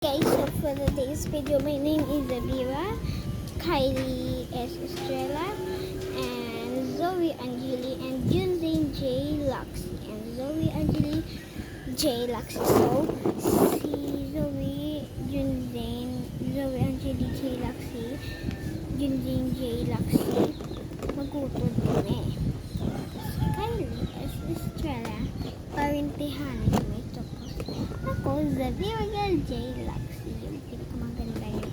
Guys, so for today's video, my name is Zabira, Kylie S. Estrella, and Zoe Angeli, and Junzane J. Luxy, and Zoe Angeli J. Luxy. So, si Zoe, Zoe Angeli J. Luxy, Junzane J. Luxy, magutod kami. Si Kylie S. Estrella, parentihanin kami. Tapos, ako, Zabira J. Luxy, yung pinakamaganda yung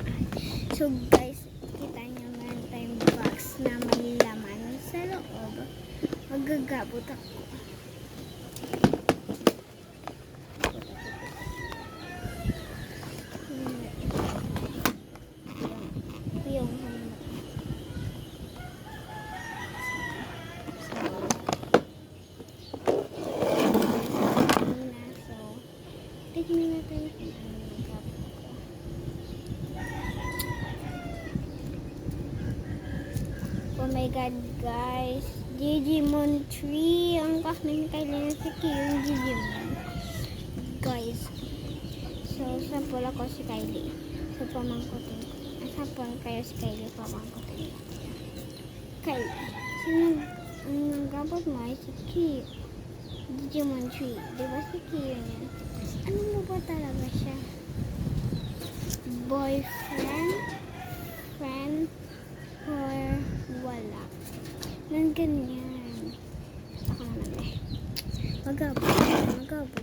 So guys, kita nyo meron tayong box na may laman sa loob. Magagabot ako. Yung tignan natin kung ano magagabot ko. Oh my god guys, Digimon 3 ang classmate ni Kylie si yung Digimon guys. So sample ako si Kylie, so pamangkutin ko. Sample kayo si Kylie, pamangkutin ko. Kylie, sino ang nagabot mo ay si Kyo Digimon 3, diba si Kyo yun? Ano mo ba talaga siya? Boyfriend, friend, or wala? Nang ganyan. Ako naman eh. Magabot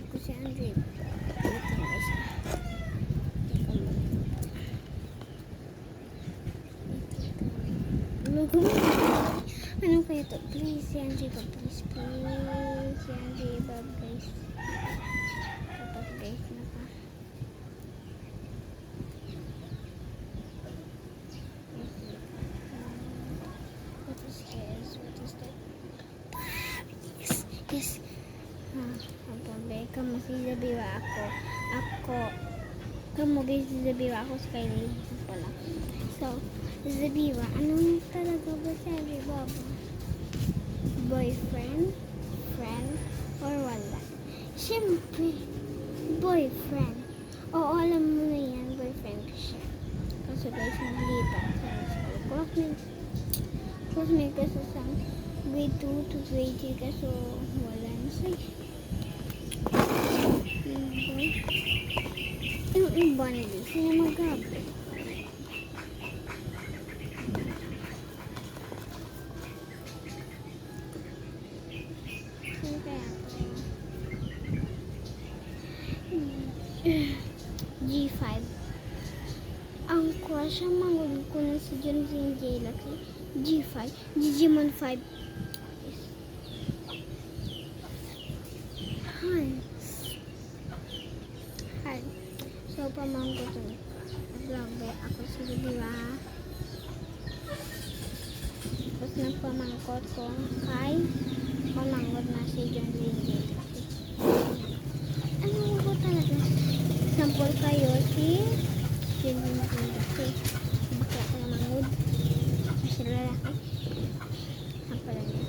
ko si Andre. Ito na siya. Ano kaya to? Please, si Andre ba? Please. Si Andre ba, guys? Tapos guys na pa. What is this? What is that? Yes. Kamu si Zabira ako. Kamu guys si Zabira ako sa Kylie pala. So, Zabira, anong talaga ba siya, Baba? Boyfriend, friend, or wala? Siyempre, boyfriend. Oo, alam mo na yan, boyfriend ko siya. Kaso guys, naglipat sa school. Classmate kasi sa grade 2 to grade 3 kaso wala na siya. Yung iba nila, sino magabot? Sino kaya ito? G5. Ang crush ang mangulit ko na si Junzane J. Luxy. G5. Digimon 5. Hi. So, pamangkot ko. Naglabi ako si Zabira. Tapos nagpamangkot ko kay pamangkot na si Junzane J. Luxy. Ano ko talaga? Sample kayo si Junzane J. Luxy. Bakla ko na mangod. Mas lalaki. Sample niya.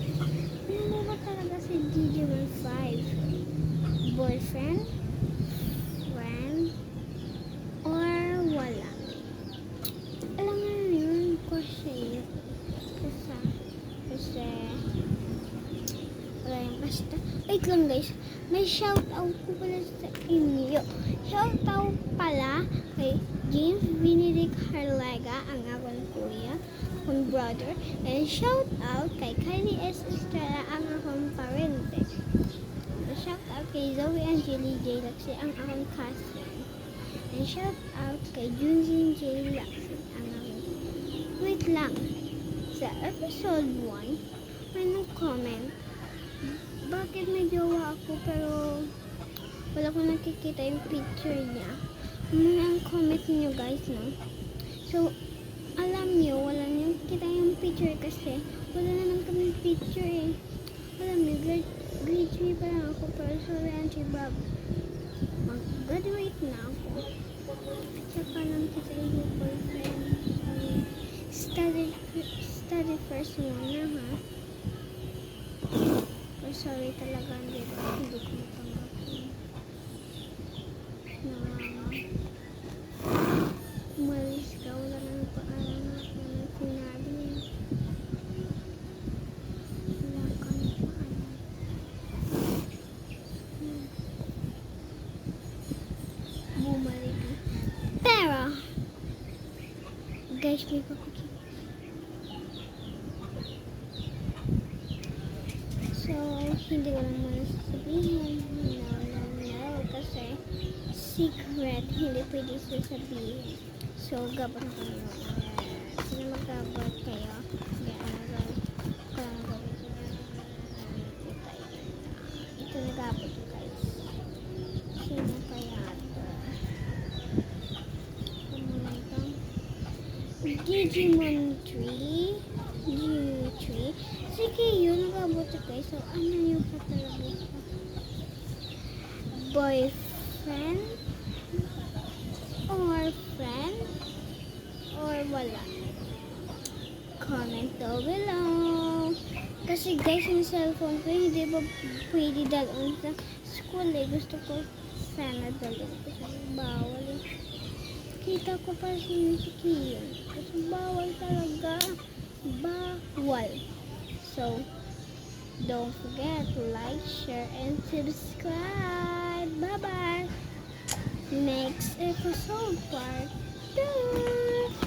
Ano ba talaga si Digimon 5? Boyfriend? Friend? Or wala? Alam nga yun kasi wala yung basta. Wait lang guys, may shoutout ko pala sa inyo. Shoutout pala kay James Benedict Harlega, ang akong kuya, akong brother. And shoutout kay Kylie S. Estrella, ang akong parente. Shoutout kay Zoe Angeli J. Luxy, ang akong cousin. And shoutout kay Junzane J. Luxy, ang akong. Wait lang. Sa episode 1, may nag-comment, bakit may jowa ako pero wala ko nakikita yung picture niya. May ang comment niyo guys, no? So, alam niyo, wala niyo kita yung picture kasi wala naman kami picture eh. Alam niyo, grade 3 pa lang ako pero sorry Auntie Bob. Mag-graduate na ako. Tsaka lang kita yung boyfriend. Study first muna, ha? Oh, sorry talaga, hindi ko matanggap. Pero, guys, may papakita. So, hindi ko lang muna sasabihin. No. Kasi, secret. Hindi pwede sasabihin. So, gabot ko yun. Sino magkabot kayo? Ito nagabot ko, guys. Sino kaya ito? Digimon tree. Sige, yun nagabot ko, guys. So, ano yung katalabot ko? Boyfriend? Or friend? Or wala? Comment down below. Kasi guys, yung cellphone ko, hindi ba pwede dalhin sa school eh. Gusto ko sana dalhin ko sa bawal eh. Kita ko pa si Kian. Kasi bawal talaga. Bawal. So, don't forget to like, share, and subscribe. Bye-bye. Next episode part 2.